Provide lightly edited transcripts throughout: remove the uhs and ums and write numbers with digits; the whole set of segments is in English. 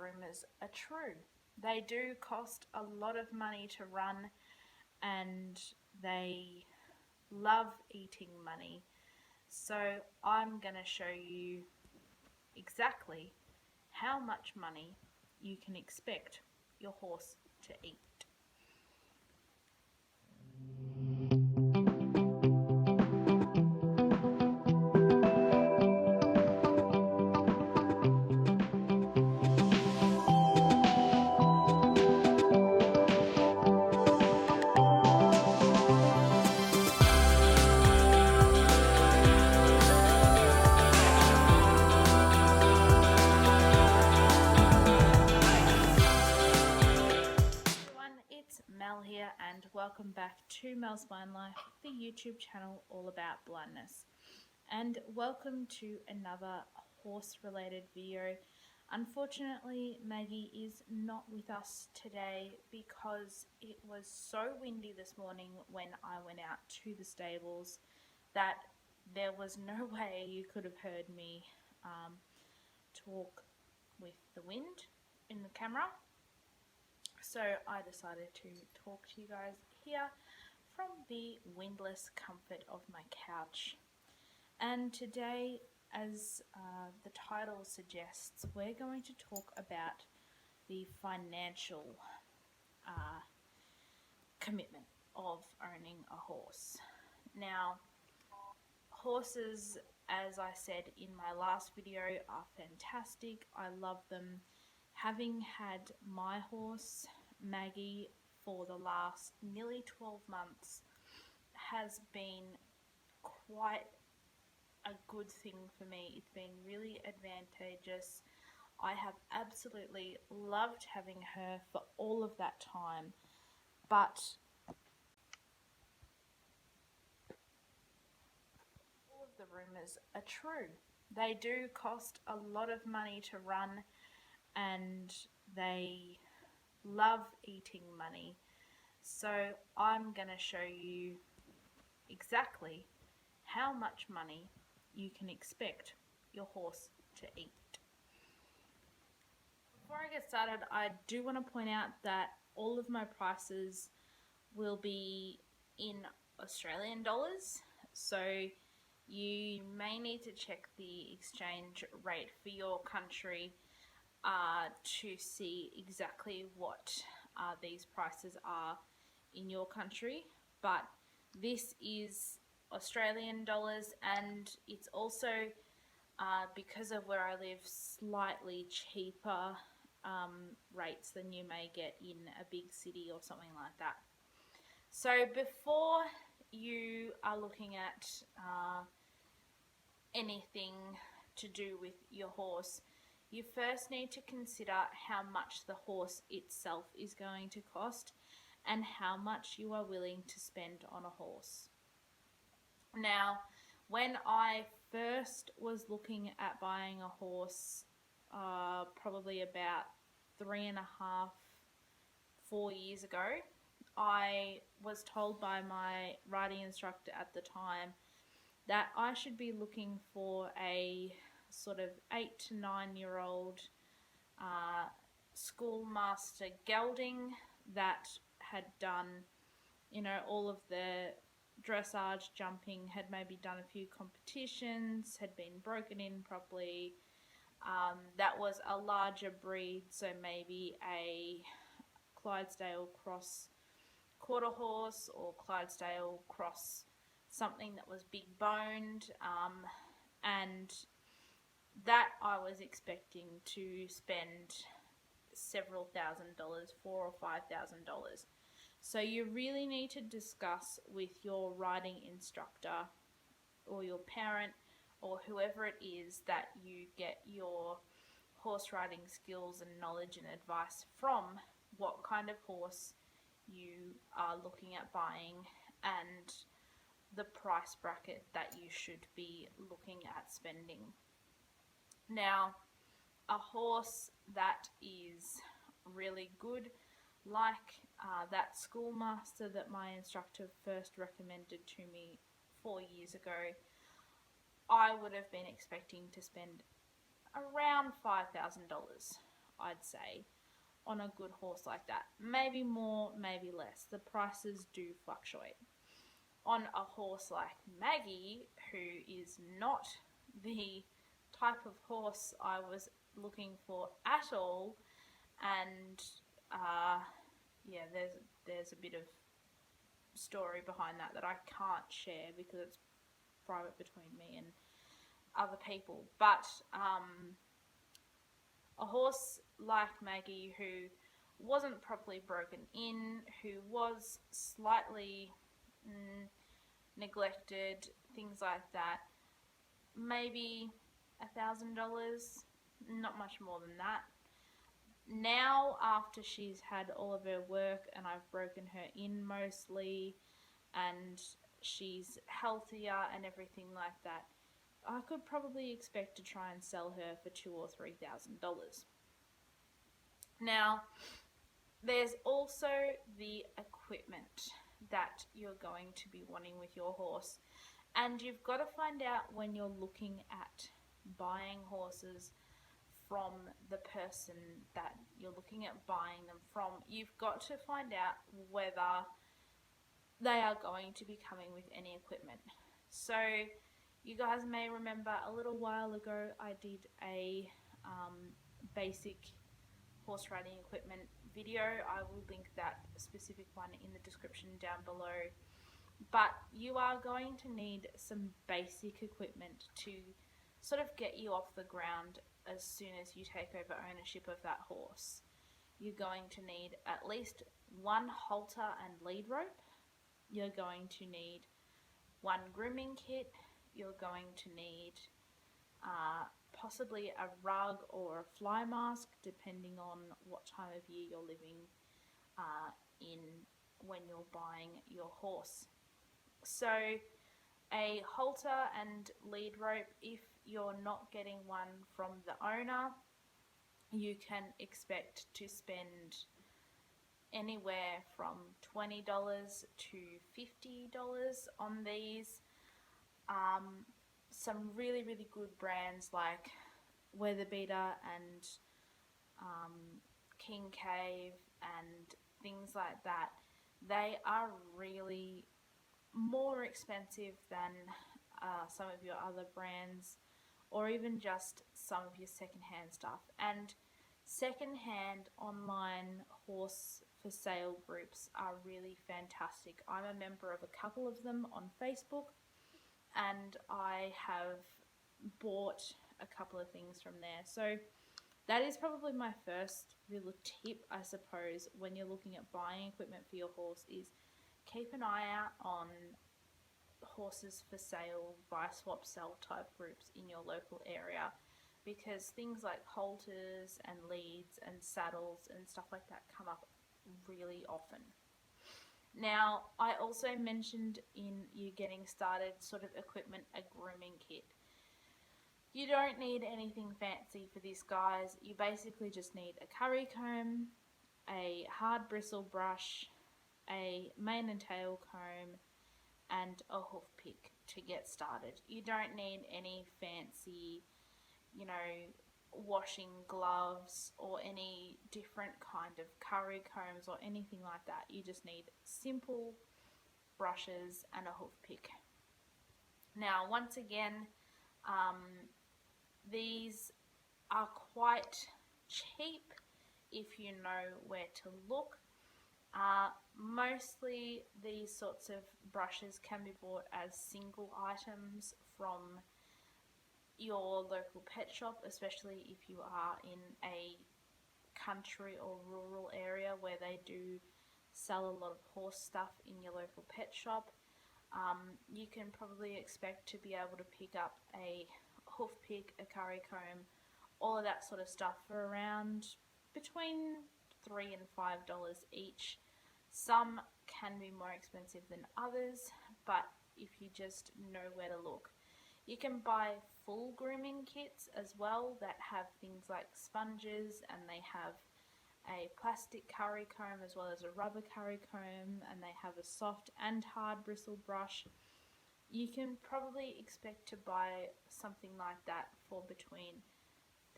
rumours are true. They do cost a lot of money to run, and they love eating money. So I'm going to show you exactly how much money you can expect your horse to eat. It's Mel here, and welcome back to Mel's Blind Life, the YouTube channel all about blindness. And welcome to another horse related video. Unfortunately, Maggie is not with us today because it was so windy this morning when I went out to the stables that there was no way you could have heard me talk with the wind in the camera. So I decided to talk to you guys here from the windless comfort of my couch. And today, as the title suggests, we're going to talk about the financial commitment of owning a horse. Now, horses, as I said in my last video, are fantastic. I love them. Having had my horse, Maggie, for the last nearly 12 months has been quite a good thing for me. It's been really advantageous. I have absolutely loved having her for all of that time, but all of the rumours are true. They do cost a lot of money to run, and they love eating money. So I'm going to show you exactly how much money you can expect your horse to eat. Before I get started, I do want to point out that all of my prices will be in Australian dollars, so you may need to check the exchange rate for your country to see exactly what these prices are in your country. But this is Australian dollars, and it's also because of where I live, slightly cheaper rates than you may get in a big city or something like that. So before you are looking at anything to do with your horse, you first need to consider how much the horse itself is going to cost and how much you are willing to spend on a horse. Now, when I first was looking at buying a horse, probably about 3.5, 4 years ago, I was told by my riding instructor at the time that I should be looking for a sort of 8 to 9 year old schoolmaster gelding that had done, all of the dressage, jumping, had maybe done a few competitions, had been broken in properly. That was a larger breed, so maybe a Clydesdale cross quarter horse or Clydesdale cross something that was big boned, and that I was expecting to spend several $1,000s, $4,000 or $5,000. So you really need to discuss with your riding instructor or your parent or whoever it is that you get your horse riding skills and knowledge and advice from, what kind of horse you are looking at buying and the price bracket that you should be looking at spending. Now, a horse that is really good, like that schoolmaster that my instructor first recommended to me 4 years ago, I would have been expecting to spend around $5,000 I'd say, on a good horse like that. Maybe more, maybe less. The prices do fluctuate. On a horse like Maggie, who is not the type of horse I was looking for at all, and yeah, there's a bit of story behind that I can't share because it's private between me and other people. But a horse like Maggie, who wasn't properly broken in, who was slightly neglected, things like that, maybe $1,000, not much more than that. Now, after she's had all of her work and I've broken her in mostly, and she's healthier and everything like that, I could probably expect to try and sell her for $2,000 or $3,000. Now, there's also the equipment that you're going to be wanting with your horse, and you've got to find out when you're looking at buying horses from the person that you're looking at buying them from. You've got to find out whether they are going to be coming with any equipment. So you guys may remember a little while ago I did a basic horse riding equipment video. I will link that specific one in the description down below. But you are going to need some basic equipment to sort of get you off the ground as soon as you take over ownership of that horse. You're going to need at least one halter and lead rope. You're going to need one grooming kit. You're going to need possibly a rug or a fly mask, depending on what time of year you're living in when you're buying your horse. So a halter and lead rope, if you're not getting one from the owner, you can expect to spend anywhere from $20 to $50 on these. Some really, really good brands like Weather Beater and King Cave and things like that, they are really more expensive than some of your other brands, or even just some of your secondhand stuff. And secondhand online horse for sale groups are really fantastic. I'm a member of a couple of them on Facebook, and I have bought a couple of things from there. So that is probably my first real tip, I suppose, when you're looking at buying equipment for your horse, is keep an eye out on horses for sale, buy, swap, sell type groups in your local area, because things like halters and leads and saddles and stuff like that come up really often. Now, I also mentioned in you getting started sort of equipment, a grooming kit. You don't need anything fancy for this, guys. You basically just need a curry comb, a hard bristle brush, a mane and tail comb, and a hoof pick to get started. You don't need any fancy, washing gloves or any different kind of curry combs or anything like that. You just need simple brushes and a hoof pick. Now, once again, these are quite cheap if you know where to look. Mostly these sorts of brushes can be bought as single items from your local pet shop, especially if you are in a country or rural area where they do sell a lot of horse stuff in your local pet shop. You can probably expect to be able to pick up a hoof pick, a curry comb, all of that sort of stuff for around between $3 and $5 each. Some can be more expensive than others, but if you just know where to look. You can buy full grooming kits as well that have things like sponges, and they have a plastic curry comb as well as a rubber curry comb, and they have a soft and hard bristle brush. You can probably expect to buy something like that for between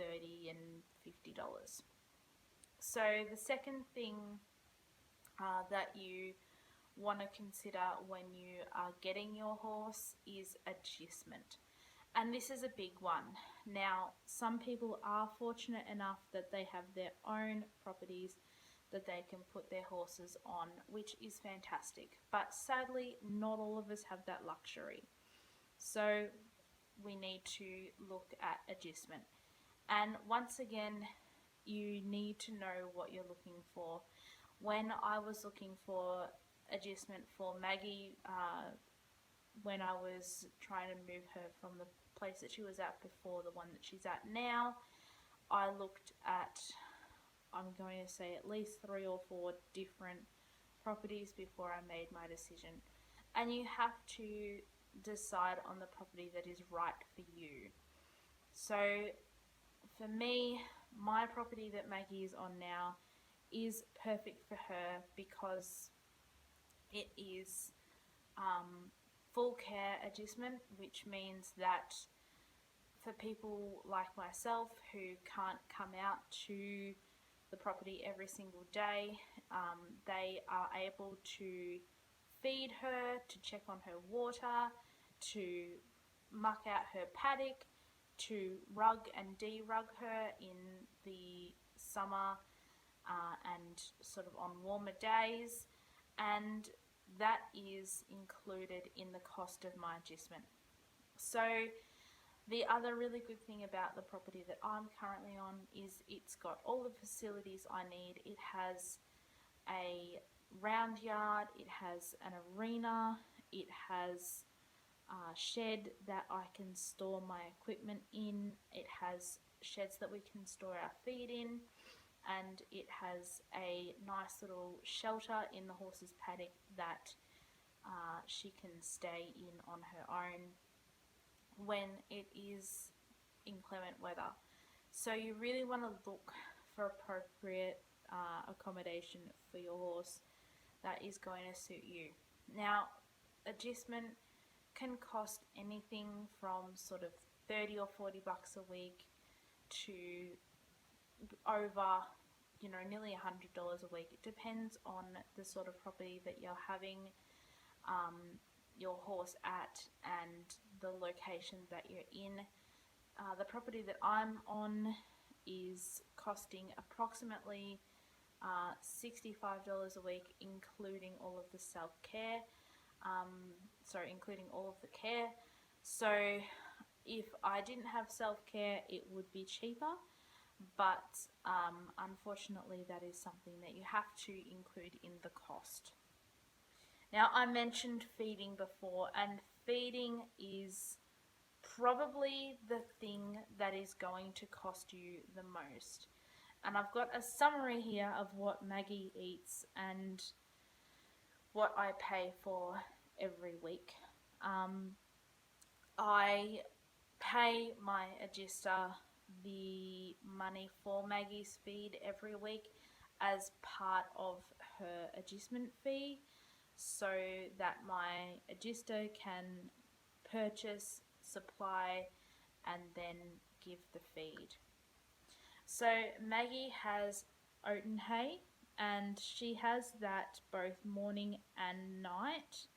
$30 and $50. So the second thing that you want to consider when you are getting your horse is agistment. And this is a big one. Now, some people are fortunate enough that they have their own properties that they can put their horses on, which is fantastic. But sadly, not all of us have that luxury. So we need to look at agistment. And once again, you need to know what you're looking for. When I was looking for agistment for Maggie, when I was trying to move her from the place that she was at before the one that she's at now, I looked at, I'm going to say, at least 3 or 4 different properties before I made my decision. And you have to decide on the property that is right for you. So for me, my property that Maggie is on now is perfect for her because it is full care agistment, which means that for people like myself who can't come out to the property every single day, they are able to feed her, to check on her water, to muck out her paddock, to rug and de-rug her in the summer and sort of on warmer days, and that is included in the cost of my agistment. So the other really good thing about the property that I'm currently on is it's got all the facilities I need. It has a round yard, it has an arena, it has a shed that I can store my equipment in, it has sheds that we can store our feed in, and it has a nice little shelter in the horse's paddock that she can stay in on her own when it is inclement weather. So you really want to look for appropriate accommodation for your horse that is going to suit you. Now, agistment can cost anything from sort of $30 or $40 a week to over, nearly $100 a week. It depends on the sort of property that you're having your horse at and the location that you're in. The property that I'm on is costing approximately $65 a week, including all of the self-care. Including all of the care. So if I didn't have self-care, it would be cheaper, but unfortunately that is something that you have to include in the cost. Now, I mentioned feeding before, and feeding is probably the thing that is going to cost you the most. And I've got a summary here of what Maggie eats and what I pay for every week. I pay my agister the money for Maggie's feed every week as part of her agistment fee, so that my agister can purchase, supply, and then give the feed. So Maggie has oaten hay, and she has that both morning and night,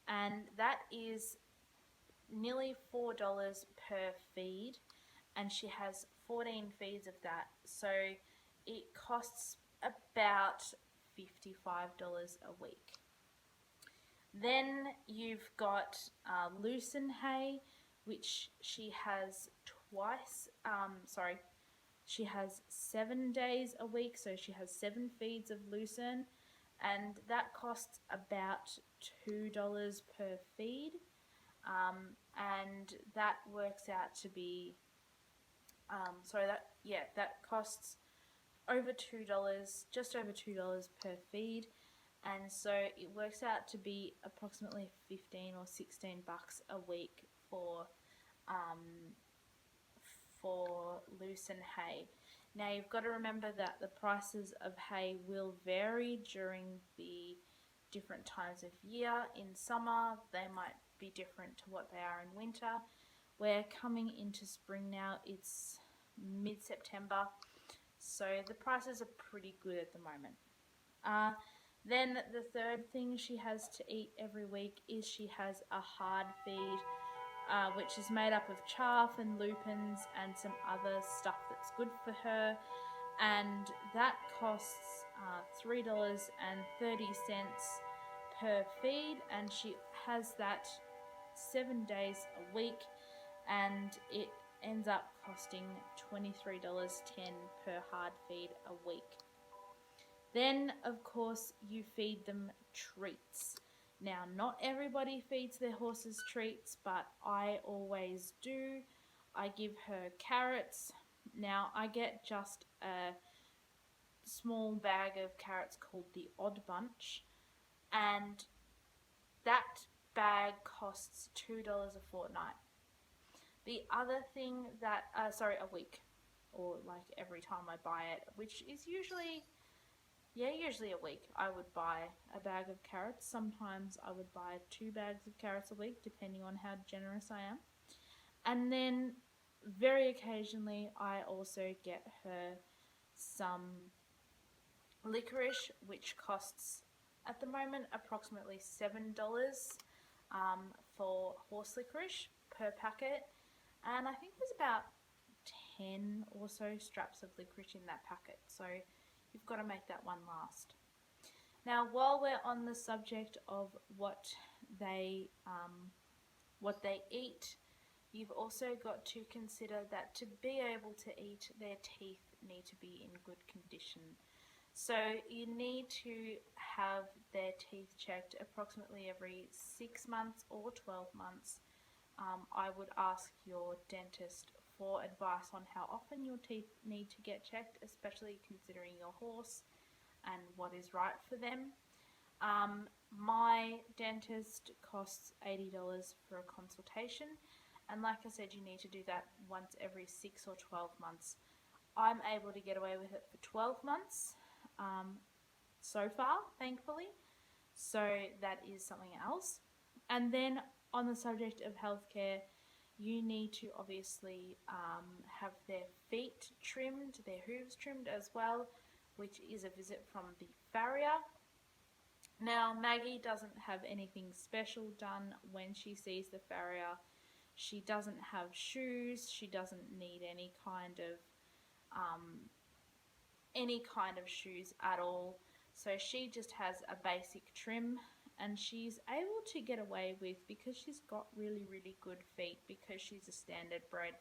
and that is nearly $4 per feed, and she has 14 feeds of that, so it costs about $55 a week. Then you've got lucerne hay, which she has she has 7 days a week, so she has 7 feeds of lucerne, and that costs about $2 per feed, and that works out to be, that costs over $2, just over $2 per feed, and so it works out to be approximately 15 or 16 bucks a week for lucerne hay. Now you've got to remember that the prices of hay will vary during the different times of year. In summer they might be different to what they are in winter. We're coming into spring now, it's mid-September, So the prices are pretty good at the moment. Then the third thing she has to eat every week is she has a hard feed, which is made up of chaff and lupins and some other stuff that's good for her. And that costs $3.30 per feed, and she has that 7 days a week, and it ends up costing $23.10 per hard feed a week. Then, of course, you feed them treats. Now, not everybody feeds their horses treats, but I always do. I give her carrots. Now, I get just a small bag of carrots called the Odd Bunch, and that bag costs $2 a fortnight. The other thing that, a week, or like every time I buy it, which is usually a week, I would buy a bag of carrots. Sometimes I would buy 2 bags of carrots a week, depending on how generous I am. And then very occasionally I also get her some licorice, which costs at the moment approximately $7 for horse licorice per packet, and I think there's about 10 or so straps of licorice in that packet, so you've got to make that one last. Now, while we're on the subject of what they eat, you've also got to consider that to be able to eat, their teeth need to be in good condition. So you need to have their teeth checked approximately every 6 months or 12 months. I would ask your dentist for advice on how often your teeth need to get checked, especially considering your horse and what is right for them. My dentist costs $80 for a consultation, and like I said, you need to do that once every 6 or 12 months. I'm able to get away with it for 12 months so far, thankfully, so that is something else. And then on the subject of healthcare, you need to obviously have their feet trimmed, their hooves trimmed as well, which is a visit from the farrier. Now, Maggie doesn't have anything special done when she sees the farrier. She doesn't have shoes. She doesn't need any kind of shoes at all. So she just has a basic trim, and she's able to get away with, because she's got really, really good feet, because she's a standard bred,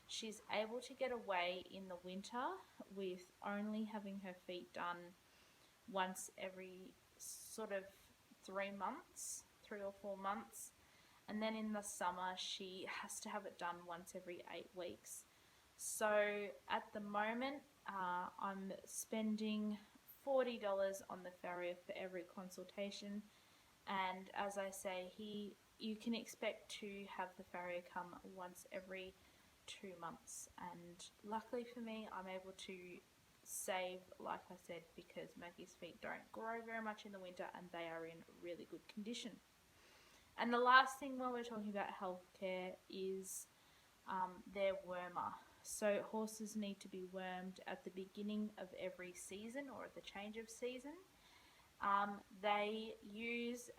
she's able to get away in the winter with only having her feet done once every sort of 3 or 4 months, and then in the summer she has to have it done once every 8 weeks. So at the moment I'm spending $40 on the farrier for every consultation, and as I say, you can expect to have the farrier come once every 2 months, and luckily for me, I'm able to save, like I said, because Maggie's feet don't grow very much in the winter and they are in really good condition. And the last thing while we're talking about healthcare is their wormer. So horses need to be wormed at the beginning of every season, or at the change of season. We use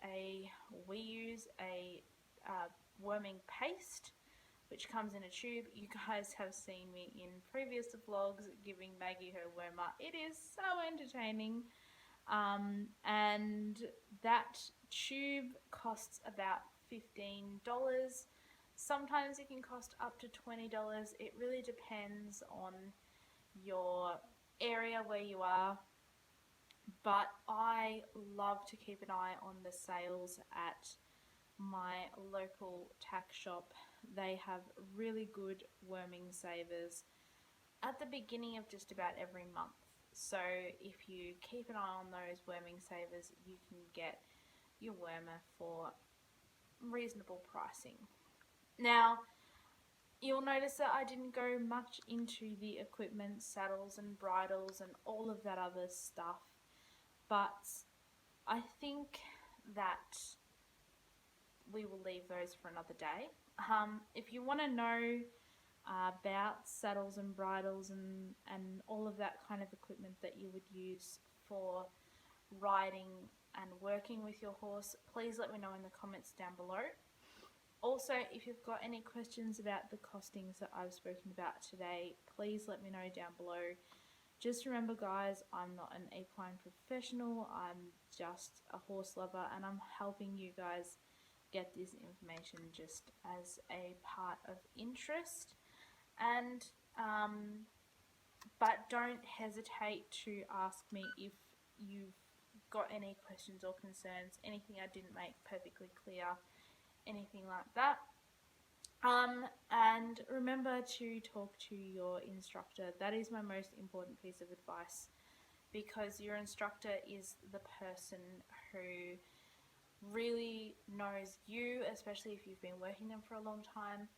a worming paste, which comes in a tube. You guys have seen me in previous vlogs giving Maggie her wormer. It is so entertaining. And that tube costs about $15. Sometimes it can cost up to $20. It really depends on your area where you are. But I love to keep an eye on the sales at my local tack shop. They have really good worming savers at the beginning of just about every month. So if you keep an eye on those worming savers, you can get your wormer for reasonable pricing. Now, you'll notice that I didn't go much into the equipment, saddles and bridles and all of that other stuff, but I think that we will leave those for another day. If you want to know bouts, saddles and bridles, and all of that kind of equipment that you would use for riding and working with your horse, please let me know in the comments down below. Also, if you've got any questions about the costings that I've spoken about today, please let me know down below. Just remember, guys, I'm not an equine professional. I'm just a horse lover, and I'm helping you guys get this information just as a part of interest. And but don't hesitate to ask me if you've got any questions or concerns, anything I didn't make perfectly clear, anything like that. And remember to talk to your instructor. That is my most important piece of advice, because your instructor is the person who really knows you, especially if you've been working them for a long time.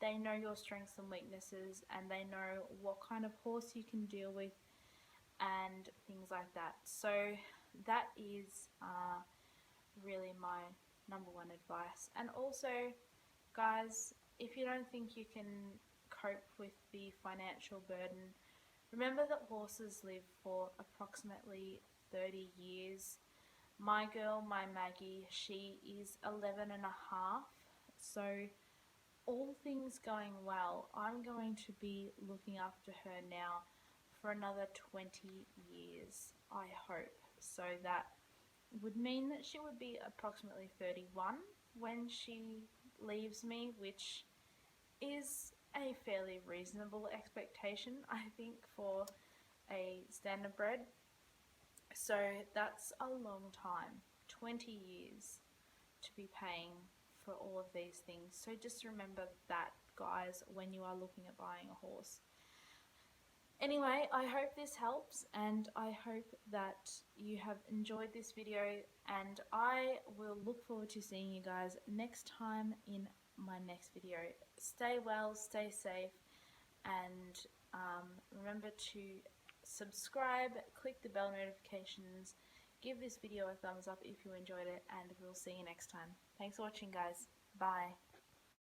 They know your strengths and weaknesses, and they know what kind of horse you can deal with and things like that. So that is really my number one advice. And also, guys, if you don't think you can cope with the financial burden, remember that horses live for approximately 30 years. My girl, my Maggie, she is 11 and a half. So all things going well, I'm going to be looking after her now for another 20 years, I hope. So that would mean that she would be approximately 31 when she leaves me, which is a fairly reasonable expectation, I think, for a standardbred. So that's a long time, 20 years to be paying for all of these things. So just remember that, guys, when you are looking at buying a horse. Anyway, I hope this helps, and I hope that you have enjoyed this video, and I will look forward to seeing you guys next time in my next video. Stay well, stay safe, and remember to subscribe, click the bell notifications, give this video a thumbs up if you enjoyed it, and we'll see you next time. Thanks for watching, guys. Bye.